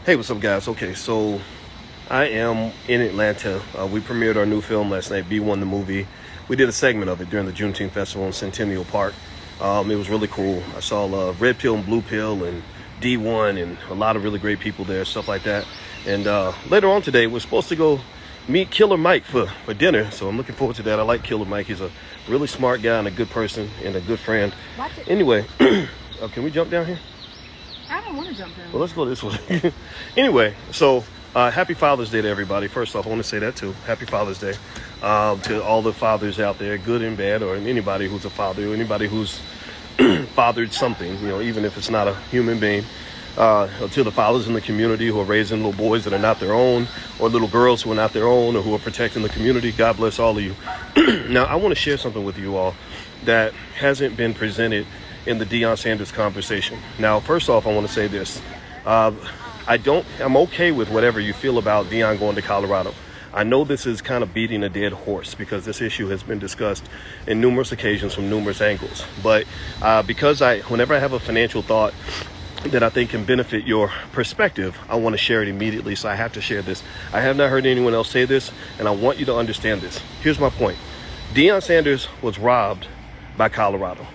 Hey, what's up, guys? Okay, so I am in Atlanta. We premiered our new film last night, B1 the movie. We did a segment of it during the Juneteen Festival in Centennial Park. It was really cool. I saw Red Pill and Blue Pill and D1 and a lot of really great people there, stuff like that. And later on today, we're supposed to go meet Killer Mike for dinner, so I'm looking forward to that. I like Killer Mike. He's a really smart guy and a good person and a good friend. Anyway, can we jump down here? I don't want to jump down. Well, let's go this way. Anyway, so happy Father's Day to everybody. First off, I want to say that too. Happy Father's Day to all the fathers out there, good and bad, or anybody who's a father, or anybody who's fathered something, even if it's not a human being. To the fathers in the community who are raising little boys that are not their own, or little girls who are not their own, or who are protecting the community. God bless all of you. Now, I want to share something with you all that hasn't been presented in the Deion Sanders conversation. Now, first off, I want to say this. I'm okay with whatever you feel about Deion going to Colorado. I know this is kind of beating a dead horse because this issue has been discussed in numerous occasions from numerous angles. But because whenever I have a financial thought that I think can benefit your perspective, I want to share it immediately, so I have to share this. I have not heard anyone else say this, and I want you to understand this. Here's my point. Deion Sanders was robbed by Colorado.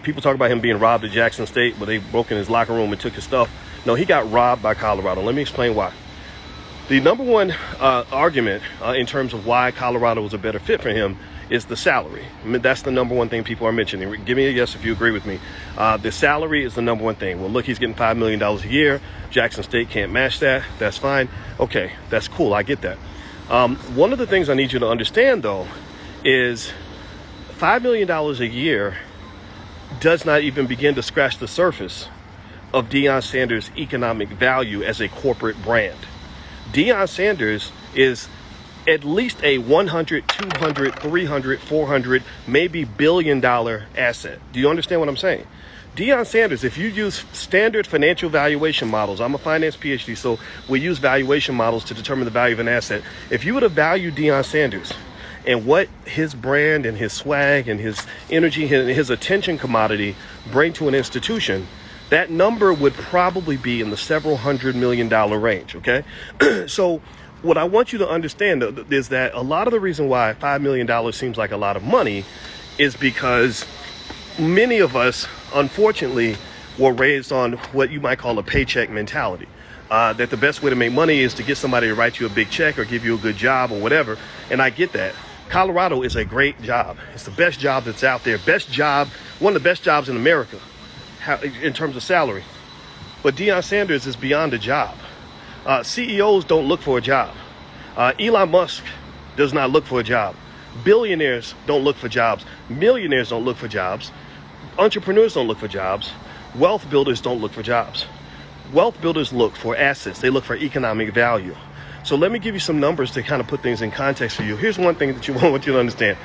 People talk about him being robbed at Jackson State, where they broke in his locker room and took his stuff. No, he got robbed by Colorado. Let me explain why. The number one argument in terms of why Colorado was a better fit for him is the salary. I mean, that's the number one thing people are mentioning. Give me a yes if you agree with me. The salary is the number one thing. Well, look, he's getting $5 million a year. Jackson State can't match that. That's fine. Okay, that's cool. I get that. One of the things I need you to understand, though, is $5 million a year does not even begin to scratch the surface of Deion Sanders' economic value as a corporate brand. Deion Sanders is at least a 100, 200, 300, 400, maybe billion-dollar asset. Do you understand what I'm saying? Deion Sanders, if you use standard financial valuation models, I'm a finance PhD, so we use valuation models to determine the value of an asset. If you were to value Deion Sanders and what his brand and his swag and his energy and his attention commodity bring to an institution, that number would probably be in the several $100 million range, okay? So what I want you to understand is that a lot of the reason why $5 million seems like a lot of money is because many of us, unfortunately, were raised on what you might call a paycheck mentality. That the best way to make money is to get somebody to write you a big check or give you a good job or whatever. And I get that. Colorado is a great job. It's the best job that's out there. Best job, one of the best jobs in America in terms of salary. But Deion Sanders is beyond a job. CEOs don't look for a job. Elon Musk does not look for a job. Billionaires don't look for jobs. Millionaires don't look for jobs. Entrepreneurs don't look for jobs. Wealth builders don't look for jobs. Wealth builders look for assets. They look for economic value. So let me give you some numbers to kind of put things in context for you. Here's one thing that I want you to understand.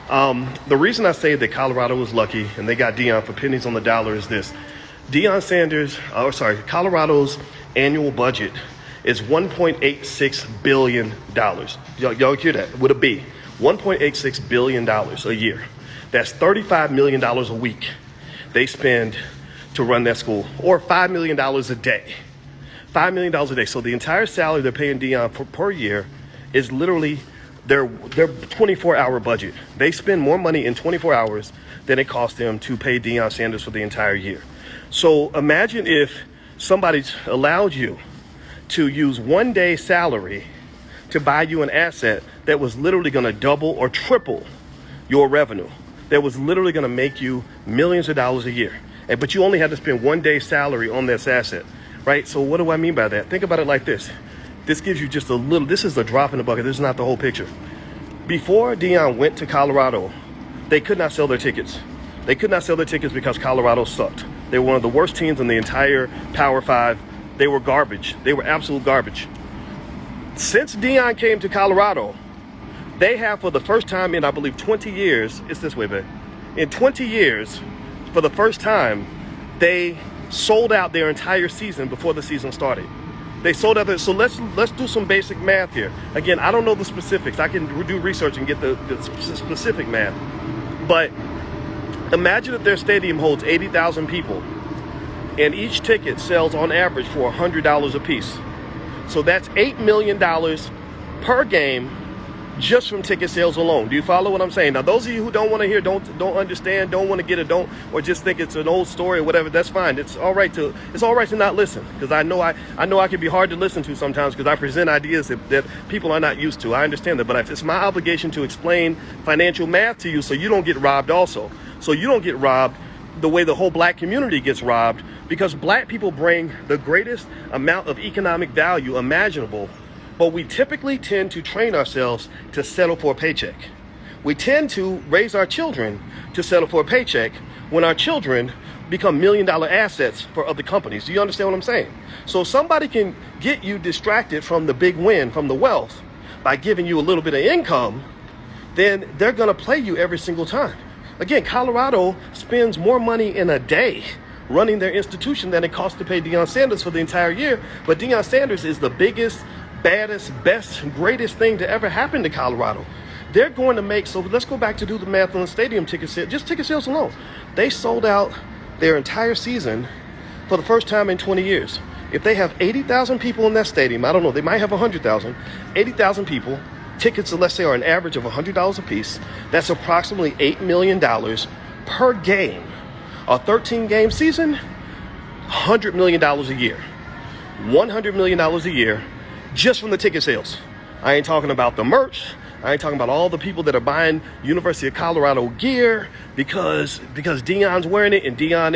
The reason I say that Colorado was lucky and they got Deion for pennies on the dollar is this. Colorado's annual budget is $1.86 billion. Y'all hear that? With a B. $1.86 billion a year. That's $35 million a week they spend to run that school, or $5 million a day. $5 million a day. So the entire salary they're paying Deion per year is literally their 24-hour budget. They spend more money in 24 hours than it costs them to pay Deion Sanders for the entire year. So imagine if somebody allowed you to use one day's salary to buy you an asset that was literally going to double or triple your revenue, that was literally going to make you millions of dollars a year. But you only had to spend one day's salary on this asset, right? So what do I mean by that? Think about it like this. This gives you just a little, this is the drop in the bucket. This is not the whole picture. Before Deion went to Colorado, they could not sell their tickets. They could not sell their tickets because Colorado sucked. They were one of the worst teams in the entire Power Five. They were garbage. They were absolute garbage. Since Deion came to Colorado, they have, for the first time in, I believe, 20 years, it's this way, babe. In 20 years, for the first time, they sold out their entire season before the season started. They sold out. So let's do some basic math here. Again, I don't know the specifics. I can do research and get the specific math. But imagine if their stadium holds 80,000 people and each ticket sells on average for $100 a piece. So that's $8 million per game just from ticket sales alone. Do you follow what I'm saying? Now, those of you who don't want to hear, don't understand, don't want to get it, or just think it's an old story or whatever, that's fine. It's all right to not listen, because I know I can be hard to listen to sometimes, because I present ideas that people are not used to. I understand that, but it's my obligation to explain financial math to you so you don't get robbed also. So you don't get robbed the way the whole black community gets robbed, because black people bring the greatest amount of economic value imaginable. But we typically tend to train ourselves to settle for a paycheck. We tend to raise our children to settle for a paycheck when our children become $1 million assets for other companies. Do you understand what I'm saying? So if somebody can get you distracted from the big win, from the wealth, by giving you a little bit of income, then they're going to play you every single time. Again, Colorado spends more money in a day running their institution than it costs to pay Deion Sanders for the entire year. But Deion Sanders is the biggest, baddest, best, greatest thing to ever happen to Colorado. They're going to make, so let's go back to do the math on the stadium ticket sales, just ticket sales alone. They sold out their entire season for the first time in 20 years. If they have 80,000 people in that stadium, I don't know, they might have 100,000, 80,000 people, tickets, let's say, are an average of $100 a piece. That's approximately $8 million per game. A 13-game season, $100 million a year. $100 million a year just from the ticket sales. I ain't talking about the merch. I ain't talking about all the people that are buying University of Colorado gear because Deion's wearing it and Deion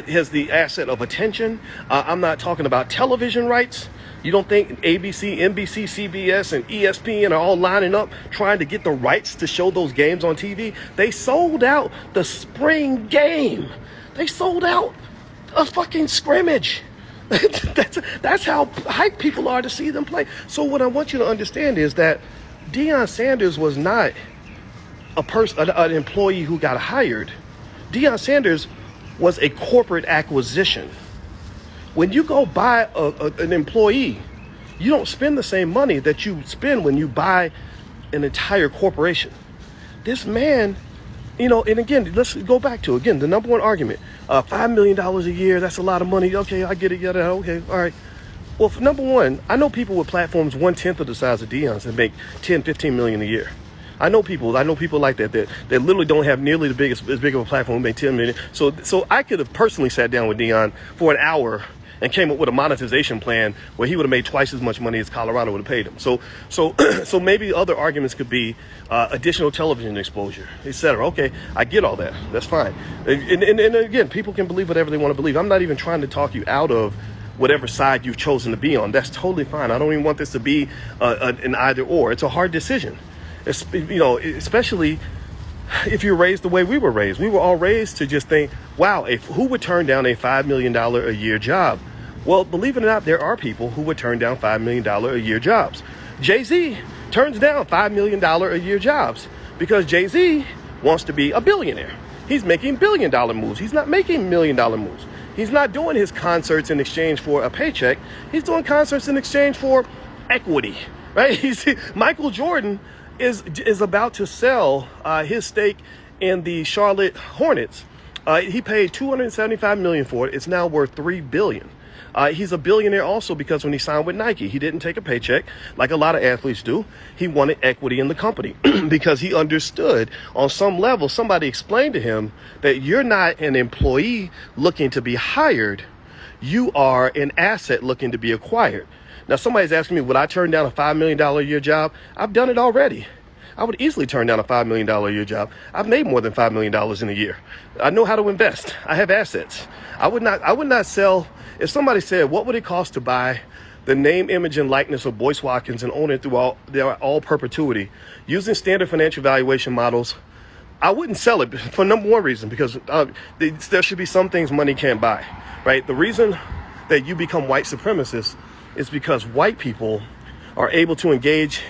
has the asset of attention. I'm not talking about television rights. You don't think ABC, NBC, CBS, and ESPN are all lining up trying to get the rights to show those games on TV? They sold out the spring game. They sold out a fucking scrimmage. That's how hyped people are to see them play. So what I want you to understand is that Deion Sanders was not an employee who got hired. Deion Sanders was a corporate acquisition. When you go buy an employee, you don't spend the same money that you spend when you buy an entire corporation. This man, and again, let's go back to, again, the number one argument. $5 million a year, that's a lot of money. Okay, I get it. Okay, all right. Well, for number one, I know people with platforms 1/10 of the size of Deion's that make 10, 15 million a year. I know people like that literally don't have nearly as big of a platform, make 10 million. So I could have personally sat down with Deion for an hour and came up with a monetization plan where he would have made twice as much money as Colorado would have paid him. So maybe other arguments could be additional television exposure, etc. Okay, I get all that. That's fine. And again, people can believe whatever they want to believe. I'm not even trying to talk you out of whatever side you've chosen to be on. That's totally fine. I don't even want this to be an either or. It's a hard decision, especially if you're raised the way we were raised. We were all raised to just think, wow, who would turn down a $5 million a year job? Well, believe it or not, there are people who would turn down $5 million a year jobs. JayZ turns down $5 million a year jobs because JayZ wants to be a billionaire. He's making $1 billion moves. He's not making $1 million moves. He's not doing his concerts in exchange for a paycheck. He's doing concerts in exchange for equity, right? Michael Jordan is about to sell his stake in the Charlotte Hornets. He paid $275 million for it. It's now worth $3 billion. He's a billionaire also because when he signed with Nike, he didn't take a paycheck like a lot of athletes do. He wanted equity in the company because he understood on some level, somebody explained to him that you're not an employee looking to be hired. You are an asset looking to be acquired. Now, somebody's asking me, would I turn down a $5 million a year job? I've done it already. I would easily turn down a $5 million a year job. I've made more than $5 million in a year. I know how to invest. I have assets. I would not sell. If somebody said, what would it cost to buy the name, image, and likeness of Boyce Watkins and own it through all perpetuity using standard financial valuation models, I wouldn't sell it for number one reason, because there should be some things money can't buy, right? The reason that you become white supremacists is because white people are able to engage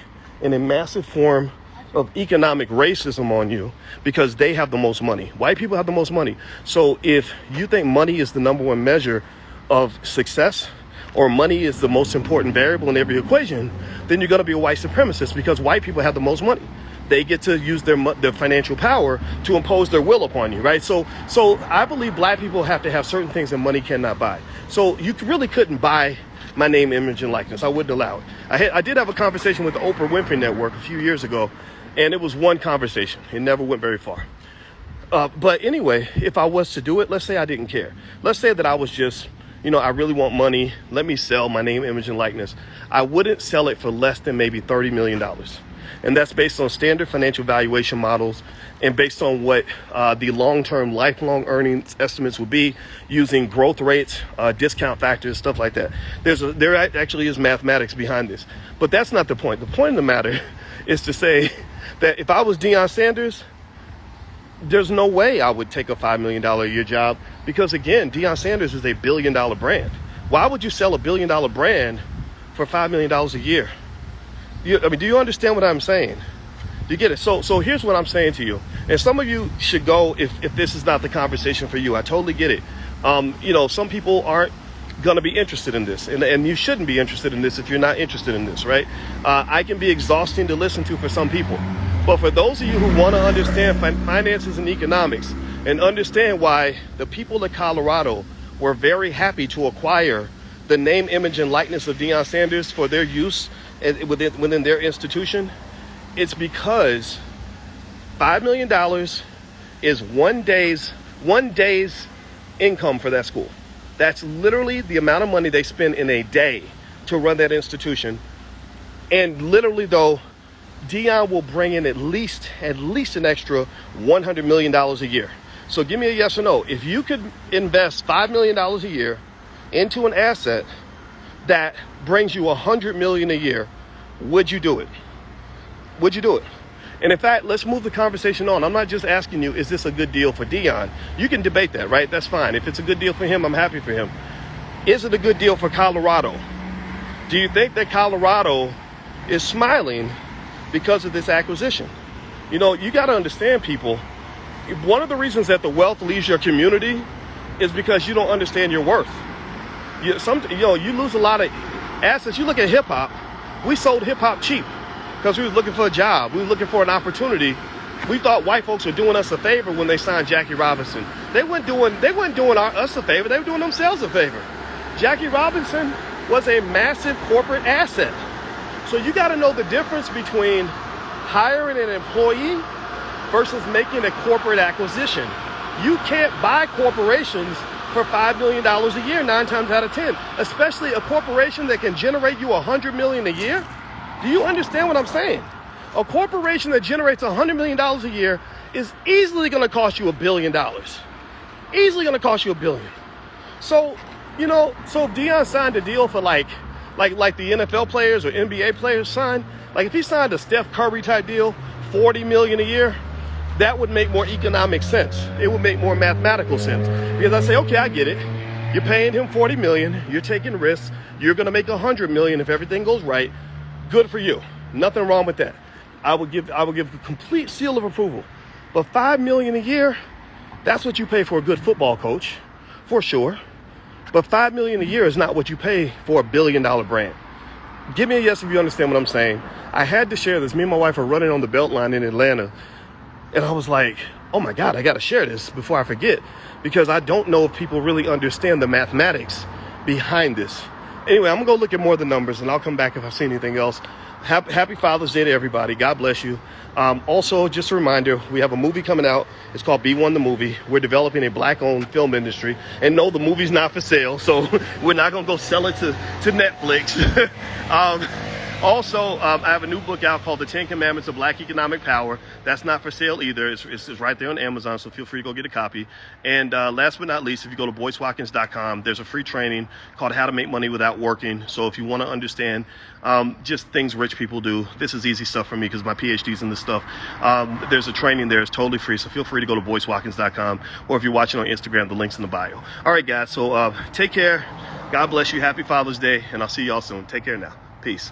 in a massive form of economic racism on you because they have the most money. White people have the most money. So if you think money is the number one measure of success, or money is the most important variable in every equation, then you're going to be a white supremacist because white people have the most money. They get to use their financial power to impose their will upon you, right? So I believe black people have to have certain things that money cannot buy. So you really couldn't buy my name, image, and likeness. I wouldn't allow it. I did have a conversation with the Oprah Winfrey Network a few years ago, and it was one conversation. It never went very far. But anyway, if I was to do it, let's say I didn't care. Let's say that I was just, I really want money. Let me sell my name, image, and likeness. I wouldn't sell it for less than maybe $30 million. And that's based on standard financial valuation models and based on what the long-term lifelong earnings estimates would be using growth rates, discount factors, stuff like that. There actually is mathematics behind this. But that's not the point. The point of the matter is to say that if I was Deion Sanders, there's no way I would take a $5 million a year job because, again, Deion Sanders is a $1 billion brand. Why would you sell a $1 billion brand for $5 million a year? Do you understand what I'm saying? Do you get it? So here's what I'm saying to you. And some of you should go if this is not the conversation for you. I totally get it. Some people aren't going to be interested in this. And you shouldn't be interested in this if you're not interested in this, right? I can be exhausting to listen to for some people. But for those of you who want to understand finances and economics and understand why the people of Colorado were very happy to acquire the name, image, and likeness of Deion Sanders for their use within their institution, it's because $5 million is one day's income for that school. That's literally the amount of money they spend in a day to run that institution. And literally, though, Deion will bring in at least an extra $100 million a year. So give me a yes or no. If you could invest $5 million a year into an asset that brings you $100 million a year, would you do it? Would you do it? And in fact, let's move the conversation on. I'm not just asking you, is this a good deal for Deion? You can debate that, right? That's fine. If it's a good deal for him, I'm happy for him. Is it a good deal for Colorado? Do you think that Colorado is smiling because of this acquisition? You got to understand, people. One of the reasons that the wealth leaves your community is because you don't understand your worth. You lose a lot of assets. You look at hip hop. We sold hip hop cheap because we was looking for a job. We were looking for an opportunity. We thought white folks were doing us a favor when they signed Jackie Robinson. They weren't doing us a favor. They were doing themselves a favor. Jackie Robinson was a massive corporate asset. So you got to know the difference between hiring an employee versus making a corporate acquisition. You can't buy corporations for $5 million a year 9 times out of 10, especially a corporation that can generate you $100 million a year. Do you understand what I'm saying? A corporation that generates $100 million a year is easily going to cost you $1 billion. Easily going to cost you $1 billion. So if Deion signed a deal for like the NFL players or NBA players sign, like if he signed a Steph Curry type deal, $40 million a year, that would make more economic sense. It would make more mathematical sense. Because I say, okay, I get it. You're paying him $40 million. You're taking risks. You're going to make $100 million if everything goes right. Good for you. Nothing wrong with that. I would give a complete seal of approval. But $5 million a year, that's what you pay for a good football coach, for sure. But $5 million a year is not what you pay for a $1 billion brand. Give me a yes if you understand what I'm saying. I had to share this. Me and my wife are running on the Beltline in Atlanta. And I was like, oh my God, I got to share this before I forget, because I don't know if people really understand the mathematics behind this. Anyway, I'm going to go look at more of the numbers, and I'll come back if I see anything else. Happy Father's Day to everybody. God bless you. Also, just a reminder, we have a movie coming out. It's called B1 the Movie. We're developing a black-owned film industry. And no, the movie's not for sale, so we're not going to go sell it to Netflix. Also, I have a new book out called The 10 Commandments of Black Economic Power. That's not for sale either. It's right there on Amazon, so feel free to go get a copy. And last but not least, if you go to boycewatkins.com, there's a free training called How to Make Money Without Working. So if you want to understand just things rich people do, this is easy stuff for me because my PhD's in this stuff. There's a training there. It's totally free, so feel free to go to boycewatkins.com, or if you're watching on Instagram, the link's in the bio. All right, guys, so take care. God bless you. Happy Father's Day, and I'll see y'all soon. Take care now. Peace.